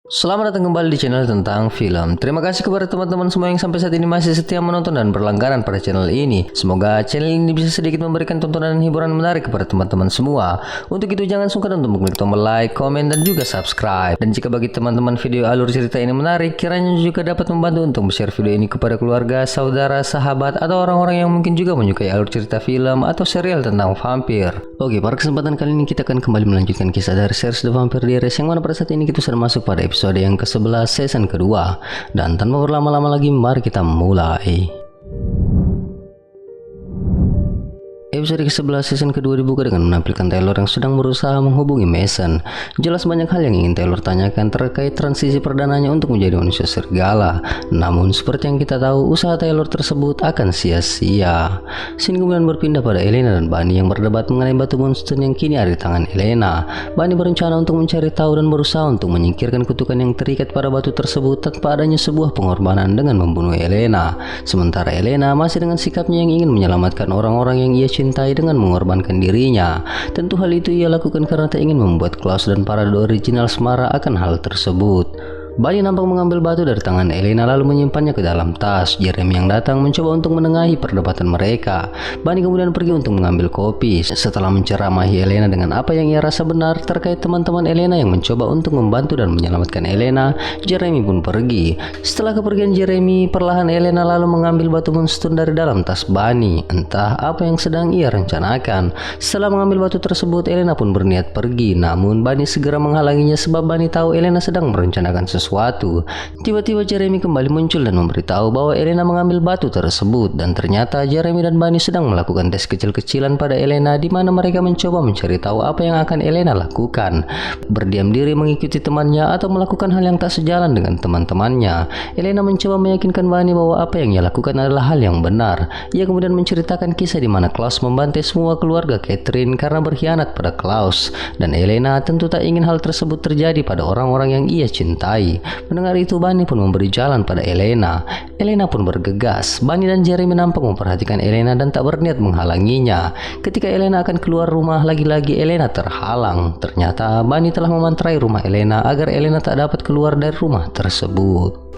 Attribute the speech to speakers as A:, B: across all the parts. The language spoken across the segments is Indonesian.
A: Selamat datang kembali di channel tentang film. Terima kasih kepada teman-teman semua yang sampai saat ini masih setia menonton dan berlangganan pada channel ini. Semoga channel ini bisa sedikit memberikan tontonan dan hiburan menarik kepada teman-teman semua. Untuk itu jangan sungkan untuk mengklik tombol like, komen, dan juga subscribe. Dan jika bagi teman-teman video alur cerita ini menarik, kiranya juga dapat membantu untuk share video ini kepada keluarga, saudara, sahabat, atau orang-orang yang mungkin juga menyukai alur cerita film atau serial tentang vampir. Oke, pada kesempatan kali ini kita akan kembali melanjutkan kisah dari series The Vampire Diaries yang mana pada saat ini kita sudah masuk pada episode yang ke-11 season kedua. Dan tanpa berlama-lama lagi, mari kita mulai. Episode ke-11 season kedua dibuka dengan menampilkan Taylor yang sedang berusaha menghubungi Mason. Jelas banyak hal yang ingin Taylor tanyakan terkait transisi perdananya untuk menjadi manusia serigala. Namun seperti yang kita tahu, usaha Taylor tersebut akan sia-sia. Scene kemudian berpindah pada Elena dan Bunny yang berdebat mengenai batu moonstone yang kini ada di tangan Elena. Bunny berencana untuk mencari tahu dan berusaha untuk menyingkirkan kutukan yang terikat pada batu tersebut tanpa adanya sebuah pengorbanan dengan membunuh Elena. Sementara Elena masih dengan sikapnya yang ingin menyelamatkan orang-orang yang ia cintai dengan mengorbankan dirinya. Tentu hal itu ia lakukan karena tak ingin membuat Klaus dan para original marah akan hal tersebut. Bunny nampak mengambil batu dari tangan Elena lalu menyimpannya ke dalam tas. Jeremy yang datang mencoba untuk menengahi perdebatan mereka. Bunny kemudian pergi untuk mengambil kopi. Setelah menceramahi Elena dengan apa yang ia rasa benar terkait teman-teman Elena yang mencoba untuk membantu dan menyelamatkan Elena, Jeremy pun pergi. Setelah kepergian Jeremy, perlahan Elena lalu mengambil batu moonstone dari dalam tas Bunny. Entah apa yang sedang ia rencanakan. Setelah mengambil batu tersebut, Elena pun berniat pergi. Namun Bunny segera menghalanginya sebab Bunny tahu Elena sedang merencanakan sesuatu. Tiba-tiba Jeremy kembali muncul dan memberitahu bahwa Elena mengambil batu tersebut, dan ternyata Jeremy dan Bunny sedang melakukan tes kecil-kecilan pada Elena di mana mereka mencoba mencari tahu apa yang akan Elena lakukan. Berdiam diri mengikuti temannya atau melakukan hal yang tak sejalan dengan teman-temannya. Elena mencoba meyakinkan Bunny bahwa apa yang ia lakukan adalah hal yang benar. Ia kemudian menceritakan kisah di mana Klaus membantai semua keluarga Catherine karena berkhianat pada Klaus, dan Elena tentu tak ingin hal tersebut terjadi pada orang-orang yang ia cintai. Mendengar itu, Bunny pun memberi jalan pada Elena. Elena pun bergegas. Bunny dan Jeremy nampak memperhatikan Elena dan tak berniat menghalanginya. Ketika Elena akan keluar rumah, lagi-lagi Elena terhalang. Ternyata Bunny telah memantrai rumah Elena agar Elena tak dapat keluar dari rumah tersebut.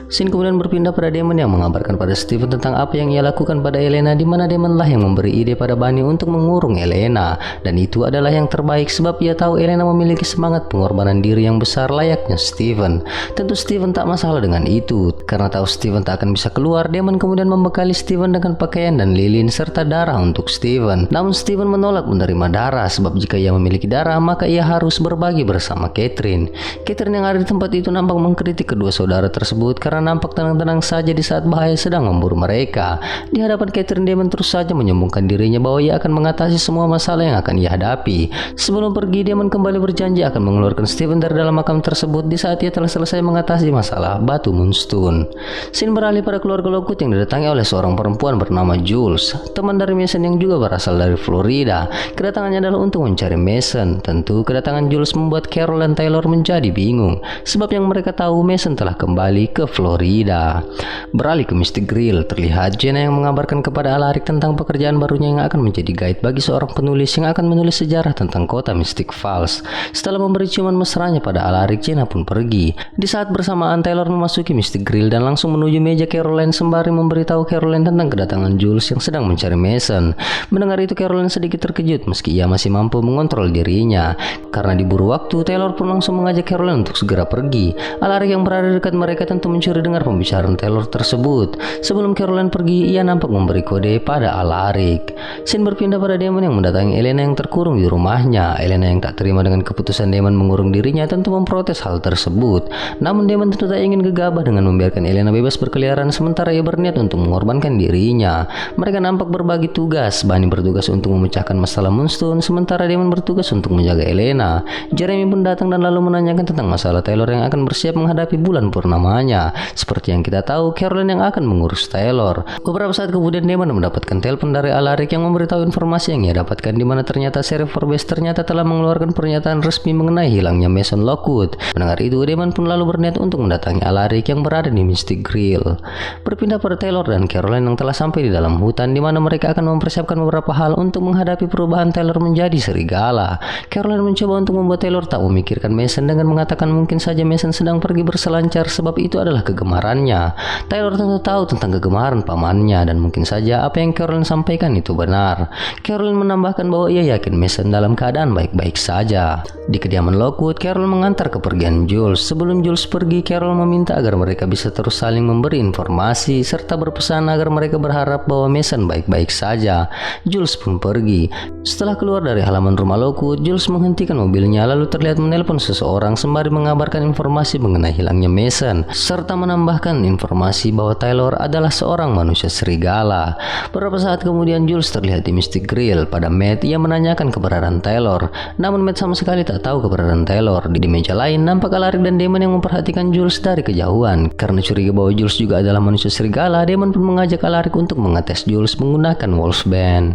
A: Scene kemudian berpindah pada Damon yang mengabarkan pada Steven tentang apa yang ia lakukan pada Elena, di mana Damon lah yang memberi ide pada Bunny untuk mengurung Elena, dan itu adalah yang terbaik sebab ia tahu Elena memiliki semangat pengorbanan diri yang besar layaknya Steven. Tentu Steven tak masalah dengan itu. Karena tahu Steven tak akan bisa keluar, Damon kemudian membekali Steven dengan pakaian dan lilin serta darah untuk Steven. Namun Steven menolak menerima darah sebab jika ia memiliki darah maka ia harus berbagi bersama Catherine. Catherine yang ada di tempat itu nampak mengkritik kedua saudara tersebut karena nampak tenang-tenang saja di saat bahaya sedang memburu mereka. Di hadapan Catherine, Damon terus saja menyombongkan dirinya bahwa ia akan mengatasi semua masalah yang akan ia hadapi. Sebelum pergi, Damon kembali berjanji akan mengeluarkan Steven dari dalam makam tersebut di saat ia telah selesai mengatasi masalah batu moonstone. Scene beralih pada keluarga Lockwood yang didatangi oleh seorang perempuan bernama Jules, teman dari Mason yang juga berasal dari Florida. Kedatangannya adalah untuk mencari Mason. Tentu kedatangan Jules membuat Carol dan Taylor menjadi bingung sebab yang mereka tahu Mason telah kembali ke Florida. Beralih ke Mystic Grill, terlihat Jenna yang mengabarkan kepada Alaric tentang pekerjaan barunya yang akan menjadi guide bagi seorang penulis yang akan menulis sejarah tentang kota Mystic Falls. Setelah memberi ciuman mesranya pada Alaric, Jenna pun pergi. Di saat bersamaan, Taylor memasuki Mystic Grill dan langsung menuju meja Caroline sembari memberitahu Caroline tentang kedatangan Jules yang sedang mencari Mason. Mendengar itu, Caroline sedikit terkejut meski ia masih mampu mengontrol dirinya. Karena diburu waktu, Taylor pun langsung mengajak Caroline untuk segera pergi. Alaric yang berada dekat mereka tentu mencuri dengar pembicaraan Taylor tersebut. Sebelum Caroline pergi, ia nampak memberi kode pada Alaric. Scene berpindah pada Damon yang mendatangi Elena yang terkurung di rumahnya. Elena yang tak terima dengan keputusan Damon mengurung dirinya tentu memprotes hal tersebut. Namun Damon tentu tak ingin gegabah dengan membiarkan Elena bebas berkeliaran sementara ia berniat untuk mengorbankan dirinya. Mereka nampak berbagi tugas. Bunny bertugas untuk memecahkan masalah moonstone sementara Damon bertugas untuk menjaga Elena. Jeremy pun datang dan lalu menanyakan tentang masalah Taylor yang akan bersiap menghadapi bulan purnamanya. Seperti yang kita tahu, Caroline yang akan mengurus Taylor. Beberapa saat kemudian Damon mendapatkan telepon dari Alaric yang memberitahu informasi yang ia dapatkan, di mana ternyata Sheriff Forbes ternyata telah mengeluarkan pernyataan resmi mengenai hilangnya Mason Lockwood. Mendengar itu, Damon pun lalu berniat untuk mendatangi Alaric yang berada di Mystic Grill. Berpindah pada Taylor dan Caroline yang telah sampai di dalam hutan, di mana mereka akan mempersiapkan beberapa hal untuk menghadapi perubahan Taylor menjadi serigala. Caroline mencoba untuk membuat Taylor tak memikirkan Mason dengan mengatakan mungkin saja Mason sedang pergi berselancar sebab itu adalah kegemarannya. Taylor tentu tahu tentang kegemaran pamannya dan mungkin saja apa yang Caroline sampaikan itu benar. Caroline menambahkan bahwa ia yakin Mason dalam keadaan baik-baik saja. Di kediaman Lockwood, Carol mengantar kepergian Jules. Sebelum Jules pergi, Carol meminta agar mereka bisa terus saling memberi informasi serta berpesan agar mereka berharap bahwa Mason baik-baik saja. Jules pun pergi. Setelah keluar dari halaman rumah Lockwood, Jules menghentikan mobilnya lalu terlihat menelpon seseorang sembari mengabarkan informasi mengenai hilangnya Mason serta menambahkan informasi bahwa Taylor adalah seorang manusia serigala. Beberapa saat kemudian Jules terlihat di Mystic Grill. Pada Matt, ia menanyakan keberadaan Taylor, namun Matt sama sekali tak tahu keberadaan Taylor. Di meja lain nampak Alaric dan Damon yang memperhatikan Jules dari kejauhan. Karena curiga bahwa Jules juga adalah manusia serigala, Damon pun mengajak Alaric untuk mengetes Jules menggunakan Wolfsbane.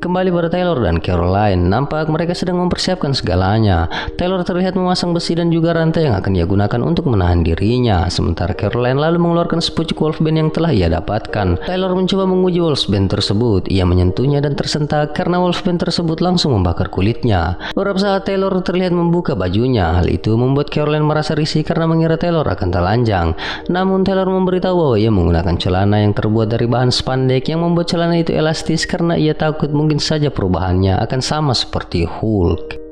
A: Kembali pada Taylor dan Caroline, nampak mereka sedang mempersiapkan segalanya. Taylor terlihat memasang besi dan juga rantai yang akan ia gunakan untuk menahan dirinya, sementara Caroline lalu mengeluarkan sepucuk Wolfsbane yang telah ia dapatkan. Taylor mencoba menguji Wolfsbane tersebut. Ia menyentuhnya dan tersentak karena Wolfsbane tersebut langsung membakar kulitnya. Beberapa saat Taylor terlihat membuka bajunya. Hal itu membuat Caroline merasa risih karena mengira Taylor akan telanjang. Namun Taylor memberitahu bahwa ia menggunakan celana yang terbuat dari bahan spandek yang membuat celana itu elastis karena ia takut mungkin saja perubahannya akan sama seperti Hulk.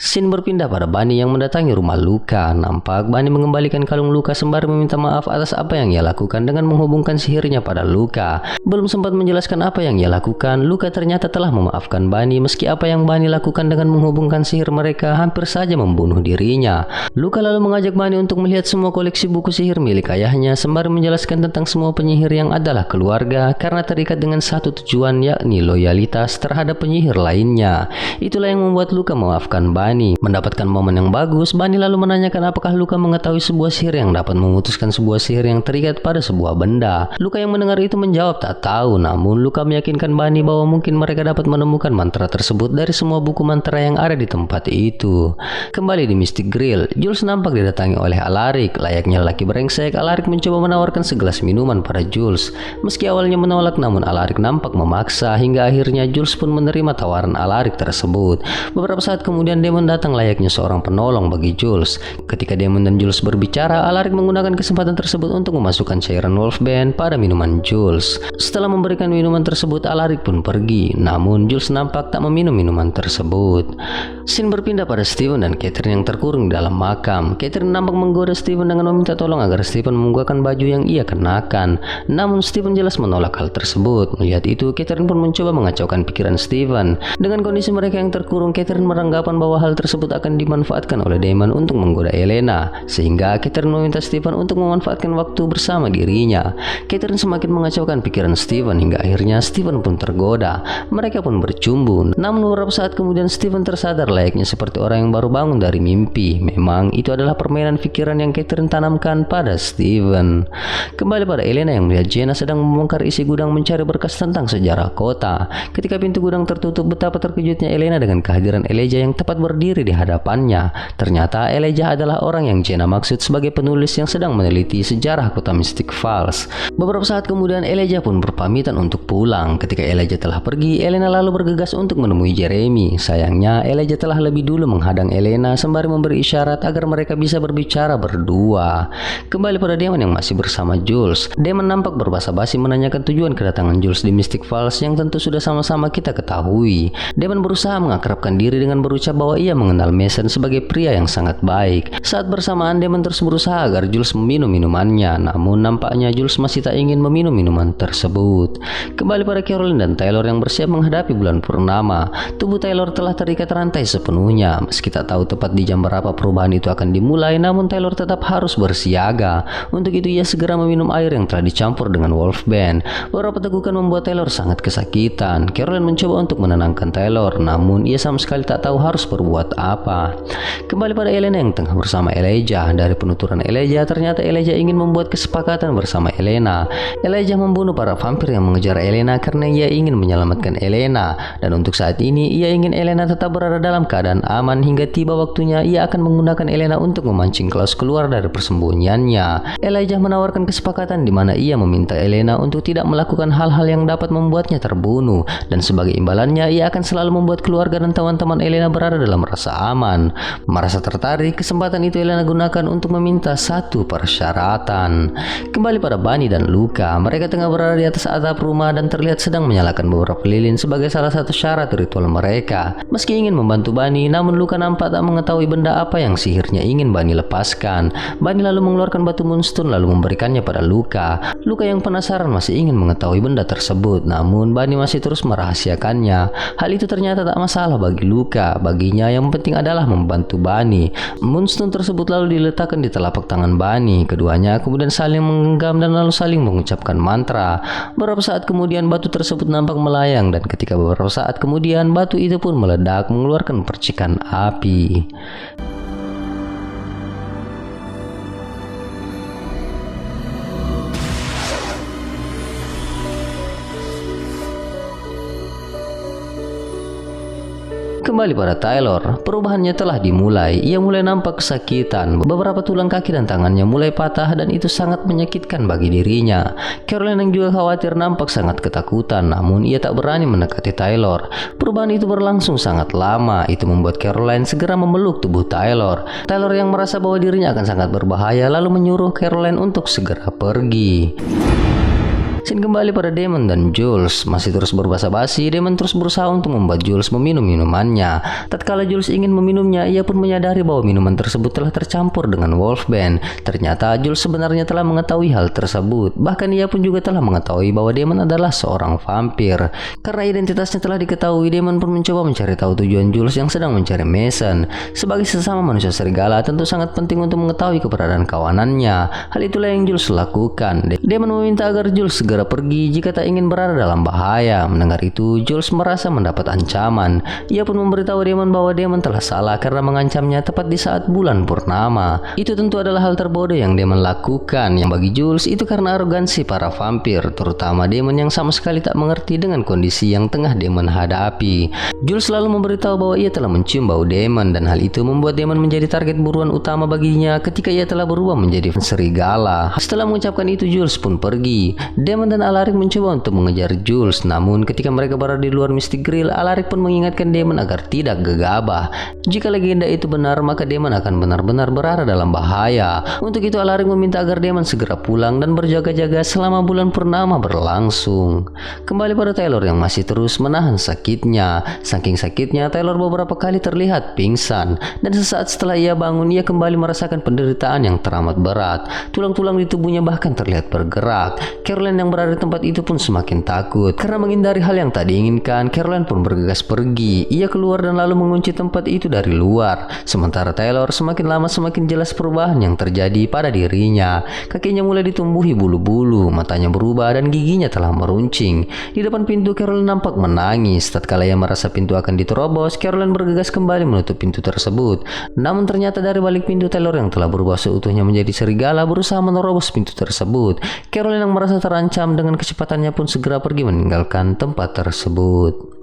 A: Scene berpindah pada Bunny yang mendatangi rumah Luka. Nampak Bunny mengembalikan kalung Luka sembari meminta maaf atas apa yang ia lakukan dengan menghubungkan sihirnya pada Luka. Belum sempat menjelaskan apa yang ia lakukan, Luka ternyata telah memaafkan Bunny meski apa yang Bunny lakukan dengan menghubungkan sihir mereka hampir saja membunuh dirinya. Luka lalu mengajak Bunny untuk melihat semua koleksi buku sihir milik ayahnya sembari menjelaskan tentang semua penyihir yang adalah keluarga karena terikat dengan satu tujuan, yakni loyalitas terhadap penyihir lainnya. Itulah yang membuat Luka memaafkan Bunny. Mendapatkan momen yang bagus, Bunny lalu menanyakan apakah Luka mengetahui sebuah sihir yang dapat memutuskan sebuah sihir yang terikat pada sebuah benda. Luka yang mendengar itu menjawab tak tahu, namun Luka meyakinkan Bunny bahwa mungkin mereka dapat menemukan mantra tersebut dari semua buku mantra yang ada di tempat itu. Kembali di Mystic Grill, Jules nampak didatangi oleh Alaric. Layaknya lelaki brengsek, Alaric mencoba menawarkan segelas minuman pada Jules. Meski awalnya menolak, namun Alaric nampak memaksa hingga akhirnya Jules pun menerima tawaran Alaric tersebut. Beberapa saat kemudian Damon datang layaknya seorang penolong bagi Jules. Ketika Damon dan Jules berbicara, Alaric menggunakan kesempatan tersebut untuk memasukkan cairan Wolfsbane pada minuman Jules. Setelah memberikan minuman tersebut, Alaric pun pergi. Namun Jules nampak tak meminum minuman tersebut. Scene berpindah pada Steven dan Catherine yang terkurung di dalam makam. Catherine nampak menggoda Steven dengan meminta tolong agar Steven membukakan baju yang ia kenakan. Namun Steven jelas menolak hal tersebut. Melihat itu, Catherine pun mencoba mengacaukan pikiran Steven. Dengan kondisi mereka yang terkurung, Catherine beranggapan bahwa hal tersebut akan dimanfaatkan oleh Damon untuk menggoda Elena, sehingga Catherine meminta Steven untuk memanfaatkan waktu bersama dirinya. Catherine semakin mengacaukan pikiran Steven hingga akhirnya Steven pun tergoda. Mereka pun bercumbu. Namun beberapa saat kemudian Steven tersadar layaknya seperti orang yang baru bangun dari mimpi. Memang itu adalah permainan pikiran yang Catherine tanamkan pada Steven. Kembali pada Elena yang melihat Jenna sedang membongkar isi gudang mencari berkas tentang sejarah kota. Ketika pintu gudang tertutup, betapa terkejutnya Elena dengan kehadiran Elijah yang tepat berdiri di hadapannya. Ternyata Elijah adalah orang yang Jenna maksud sebagai penulis yang sedang meneliti sejarah kota Mystic Falls. Beberapa saat kemudian Elijah pun berpamitan untuk pulang. Ketika Elijah telah pergi, Elena lalu bergegas untuk menemui Jeremy. Sayangnya Elijah telah lebih dulu menghadang Elena sembari memberi isyarat agar mereka bisa berbicara berdua. Kembali pada Damon yang masih bersama Jules. Damon nampak berbasa-basi menanyakan tujuan kedatangan Jules di Mystic Falls yang tentu sudah sama-sama kita ketahui. Damon berusaha mengakrabkan diri dengan berucap bahwa ia mengenal Mason sebagai pria yang sangat baik. Saat bersamaan, Damon terus berusaha agar Jules meminum minumannya, namun nampaknya Jules masih tak ingin meminum minuman tersebut. Kembali pada Caroline dan Taylor yang bersiap menghadapi bulan purnama. Tubuh Taylor telah terikat rantai sepenuhnya. Meski tak tahu tepat di jam berapa perubahan itu akan dimulai, namun Taylor tetap harus bersiaga. Untuk itu ia segera meminum air yang telah dicampur dengan Wolfsbane. Beberapa tegukan membuat Taylor sangat kesakitan. Caroline mencoba untuk menenangkan Taylor, namun ia sama sekali tak tahu harus berbuat buat apa. Kembali pada Elena yang tengah bersama Elijah. Dari penuturan Elijah, ternyata Elijah ingin membuat kesepakatan bersama Elena. Elijah membunuh para vampir yang mengejar Elena karena ia ingin menyelamatkan Elena. Dan untuk saat ini, ia ingin Elena tetap berada dalam keadaan aman hingga tiba waktunya ia akan menggunakan Elena untuk memancing Klaus keluar dari persembunyiannya. Elijah menawarkan kesepakatan di mana ia meminta Elena untuk tidak melakukan hal-hal yang dapat membuatnya terbunuh. Dan sebagai imbalannya, ia akan selalu membuat keluarga dan teman-teman Elena berada dalam rasa aman. Merasa tertarik, kesempatan itu Elena gunakan untuk meminta satu persyaratan. Kembali pada Bunny dan Luca, mereka tengah berada di atas atap rumah dan terlihat sedang menyalakan beberapa lilin sebagai salah satu syarat ritual mereka. Meski ingin membantu Bunny, namun Luca nampak tak mengetahui benda apa yang sihirnya ingin Bunny lepaskan. Bunny lalu mengeluarkan batu moonstone lalu memberikannya pada Luca. Luca yang penasaran masih ingin mengetahui benda tersebut, namun Bunny masih terus merahasiakannya. Hal itu ternyata tak masalah bagi Luca. Baginya yang penting adalah membantu Bunny. Moonstone tersebut lalu diletakkan di telapak tangan Bunny. Keduanya kemudian saling menggenggam dan lalu saling mengucapkan mantra. Beberapa saat kemudian batu tersebut nampak melayang, dan ketika beberapa saat kemudian batu itu pun meledak mengeluarkan percikan api. Kembali pada Taylor, perubahannya telah dimulai. Ia mulai nampak kesakitan. Beberapa tulang kaki dan tangannya mulai patah dan itu sangat menyakitkan bagi dirinya. Caroline yang juga khawatir nampak sangat ketakutan, namun ia tak berani mendekati Taylor. Perubahan itu berlangsung sangat lama. Itu membuat Caroline segera memeluk tubuh Taylor. Taylor yang merasa bahwa dirinya akan sangat berbahaya lalu menyuruh Caroline untuk segera pergi. Scene kembali pada Damon dan Jules. Masih terus berbasa-basi, Damon terus berusaha untuk membuat Jules meminum minumannya. Tatkala Jules ingin meminumnya, ia pun menyadari bahwa minuman tersebut telah tercampur dengan Wolfbane. Ternyata Jules sebenarnya telah mengetahui hal tersebut. Bahkan ia pun juga telah mengetahui bahwa Damon adalah seorang vampir. Karena identitasnya telah diketahui, Damon pun mencoba mencari tahu tujuan Jules yang sedang mencari Mason. Sebagai sesama manusia serigala, tentu sangat penting untuk mengetahui keberadaan kawanannya. Hal itulah yang Jules lakukan. Damon meminta agar Jules segera pergi jika tak ingin berada dalam bahaya. Mendengar itu, Jules merasa mendapat ancaman. Ia pun memberitahu Damon bahwa Damon telah salah karena mengancamnya tepat di saat bulan purnama. Itu tentu adalah hal terbodoh yang Damon lakukan. Yang bagi Jules itu karena arogansi para vampir, terutama Damon yang sama sekali tak mengerti dengan kondisi yang tengah Damon hadapi. Jules selalu memberitahu bahwa ia telah mencium bau Damon, dan hal itu membuat Damon menjadi target buruan utama baginya ketika ia telah berubah menjadi serigala. Setelah mengucapkan itu, Jules pun pergi. Damon dan Alaric mencoba untuk mengejar Jules, namun ketika mereka berada di luar Mystic Grill, Alaric pun mengingatkan Damon agar tidak gegabah. Jika legenda itu benar, maka Damon akan benar-benar berada dalam bahaya. Untuk itu Alaric meminta agar Damon segera pulang dan berjaga-jaga selama bulan purnama berlangsung. Kembali pada Taylor yang masih terus menahan sakitnya. Saking sakitnya, Taylor beberapa kali terlihat pingsan, dan sesaat setelah ia bangun, ia kembali merasakan penderitaan yang teramat berat. Tulang-tulang di tubuhnya bahkan terlihat bergerak. Caroline yang berada di tempat itu pun semakin takut. Karena menghindari hal yang tak diinginkan, Caroline pun bergegas pergi. Ia keluar dan lalu mengunci tempat itu dari luar. Sementara Taylor semakin lama semakin jelas perubahan yang terjadi pada dirinya. Kakinya mulai ditumbuhi bulu-bulu, matanya berubah dan giginya telah meruncing. Di depan pintu, Caroline nampak menangis. Tatkala ia merasa pintu akan diterobos, Caroline bergegas kembali menutup pintu tersebut. Namun ternyata dari balik pintu, Taylor yang telah berubah seutuhnya menjadi serigala berusaha menerobos pintu tersebut. Caroline yang merasa terancam dengan kecepatannya pun segera pergi meninggalkan tempat tersebut.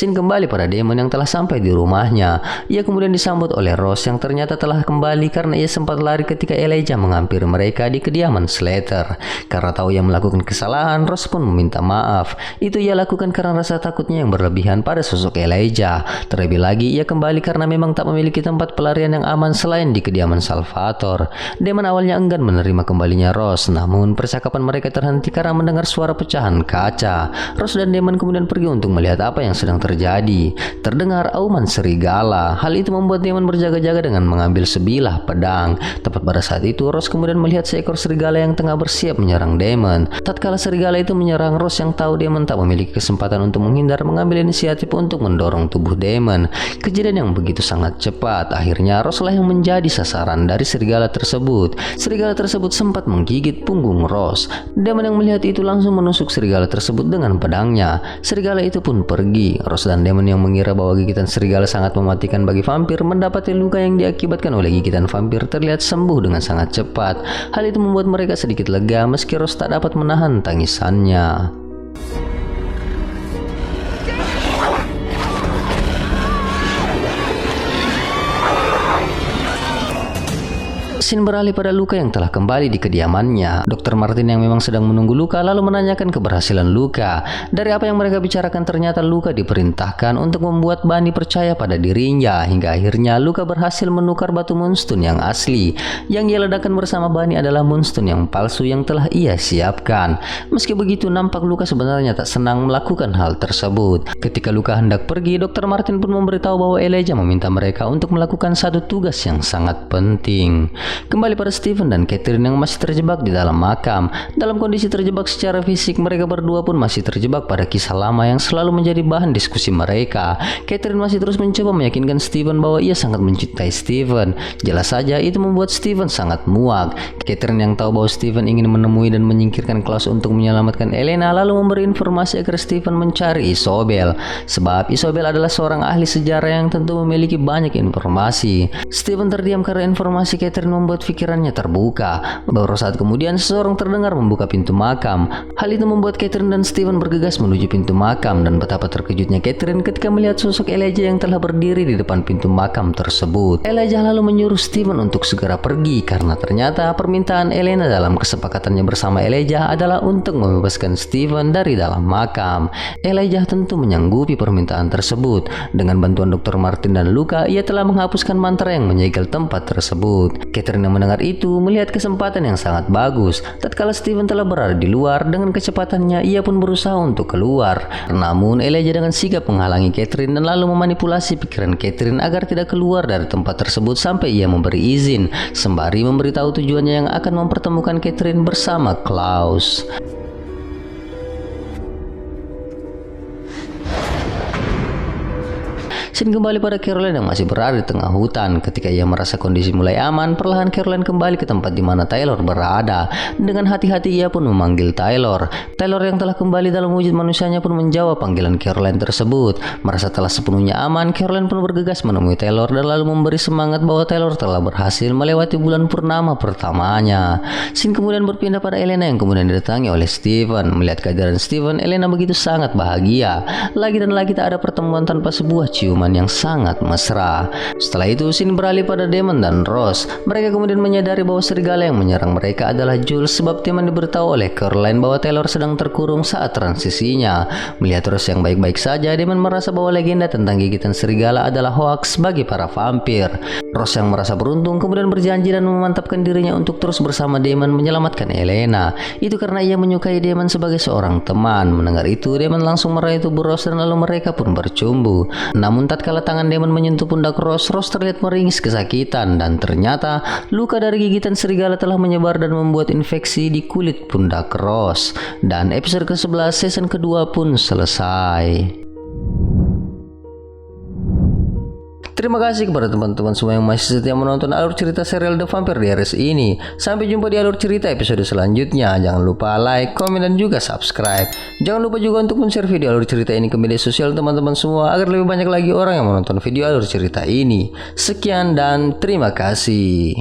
A: Scene kembali pada Damon yang telah sampai di rumahnya. Ia kemudian disambut oleh Rose yang ternyata telah kembali karena ia sempat lari ketika Elijah menghampiri mereka di kediaman Slater. Karena tahu ia melakukan kesalahan, Rose pun meminta maaf. Itu ia lakukan karena rasa takutnya yang berlebihan pada sosok Elijah. Terlebih lagi, ia kembali karena memang tak memiliki tempat pelarian yang aman selain di kediaman Salvatore. Damon awalnya enggan menerima kembalinya Rose, namun percakapan mereka terhenti karena mendengar suara pecahan kaca. Rose dan Damon kemudian pergi untuk melihat apa yang sedang terjadi terjadi. Terdengar auman serigala. Hal itu membuat Damon berjaga-jaga dengan mengambil sebilah pedang. Tepat pada saat itu, Ross kemudian melihat seekor serigala yang tengah bersiap menyerang Damon. Tatkala serigala itu menyerang, Ross yang tahu Damon tak memiliki kesempatan untuk menghindar mengambil inisiatif untuk mendorong tubuh Damon. Kejadian yang begitu sangat cepat. Akhirnya Ross lah yang menjadi sasaran dari serigala tersebut. Serigala tersebut sempat menggigit punggung Ross. Damon yang melihat itu langsung menusuk serigala tersebut dengan pedangnya. Serigala itu pun pergi. Ross dan Damon yang mengira bahwa gigitan serigala sangat mematikan bagi vampir mendapati luka yang diakibatkan oleh gigitan vampir terlihat sembuh dengan sangat cepat. Hal itu membuat mereka sedikit lega meski Ross tak dapat menahan tangisannya. Scene beralih pada Luka yang telah kembali di kediamannya. Dr. Martin yang memang sedang menunggu Luka lalu menanyakan keberhasilan Luka. Dari apa yang mereka bicarakan ternyata Luka diperintahkan untuk membuat Bunny percaya pada dirinya. Hingga akhirnya Luka berhasil menukar batu moonstone yang asli. Yang ia ledakan bersama Bunny adalah moonstone yang palsu yang telah ia siapkan. Meski begitu nampak Luka sebenarnya tak senang melakukan hal tersebut. Ketika Luka hendak pergi, Dr. Martin pun memberitahu bahwa Elijah meminta mereka untuk melakukan satu tugas yang sangat penting. Kembali pada Steven dan Catherine yang masih terjebak di dalam makam. Dalam kondisi terjebak secara fisik, mereka berdua pun masih terjebak pada kisah lama yang selalu menjadi bahan diskusi mereka. Catherine masih terus mencoba meyakinkan Steven bahwa ia sangat mencintai Steven. Jelas saja itu membuat Steven sangat muak. Catherine yang tahu bahwa Steven ingin menemui dan menyingkirkan Klaus untuk menyelamatkan Elena lalu memberi informasi agar Steven mencari Isobel. Sebab Isobel adalah seorang ahli sejarah yang tentu memiliki banyak informasi. Steven terdiam karena informasi Catherine membuat pikirannya terbuka. Baru saat kemudian seseorang terdengar membuka pintu makam. Hal itu membuat Catherine dan Steven bergegas menuju pintu makam dan betapa terkejutnya Catherine ketika melihat sosok Elijah yang telah berdiri di depan pintu makam tersebut. Elijah lalu menyuruh Steven untuk segera pergi karena ternyata permintaan Elena dalam kesepakatannya bersama Elijah adalah untuk membebaskan Steven dari dalam makam. Elijah tentu menyanggupi permintaan tersebut. Dengan bantuan Dr. Martin dan Luka, ia telah menghapuskan mantra yang menyegel tempat tersebut. Catherine yang mendengar itu melihat kesempatan yang sangat bagus. Tatkala Steven telah berada di luar, dengan kecepatannya ia pun berusaha untuk keluar. Namun Elijah dengan sigap menghalangi Catherine dan lalu memanipulasi pikiran Catherine agar tidak keluar dari tempat tersebut sampai ia memberi izin, sembari memberitahu tujuannya yang akan mempertemukan Catherine bersama Klaus. Scene kembali pada Caroline yang masih berada di tengah hutan. Ketika ia merasa kondisi mulai aman, perlahan Caroline kembali ke tempat di mana Taylor berada. Dengan hati-hati ia pun memanggil Taylor. Taylor yang telah kembali dalam wujud manusianya pun menjawab panggilan Caroline tersebut. Merasa telah sepenuhnya aman, Caroline pun bergegas menemui Taylor dan lalu memberi semangat bahwa Taylor telah berhasil melewati bulan purnama pertamanya. Scene kemudian berpindah pada Elena yang kemudian didatangi oleh Steven. Melihat kehadiran Steven, Elena begitu sangat bahagia. Lagi dan lagi tak ada pertemuan tanpa sebuah ciuman yang sangat mesra. Setelah itu scene beralih pada Damon dan Ross. Mereka kemudian menyadari bahwa serigala yang menyerang mereka adalah Jules sebab Damon diberitahu oleh Caroline bahwa Taylor sedang terkurung saat transisinya. Melihat Ross yang baik-baik saja, Damon merasa bahwa legenda tentang gigitan serigala adalah hoaks bagi para vampir. Ross yang merasa beruntung kemudian berjanji dan memantapkan dirinya untuk terus bersama Damon menyelamatkan Elena. Itu karena ia menyukai Damon sebagai seorang teman. Mendengar itu, Damon langsung meraih tubuh Ross dan lalu mereka pun bercumbu. Namun tatkala tangan Damon menyentuh pundak Ross, Ross terlihat meringis kesakitan dan ternyata luka dari gigitan serigala telah menyebar dan membuat infeksi di kulit pundak Ross. Dan episode ke-11 season kedua pun selesai. Terima kasih kepada teman-teman semua yang masih setia menonton alur cerita serial The Vampire Diaries ini. Sampai jumpa di alur cerita episode selanjutnya. Jangan lupa like, komen, dan juga subscribe. Jangan lupa juga untuk men-share video alur cerita ini ke media sosial teman-teman semua agar lebih banyak lagi orang yang menonton video alur cerita ini. Sekian dan terima kasih.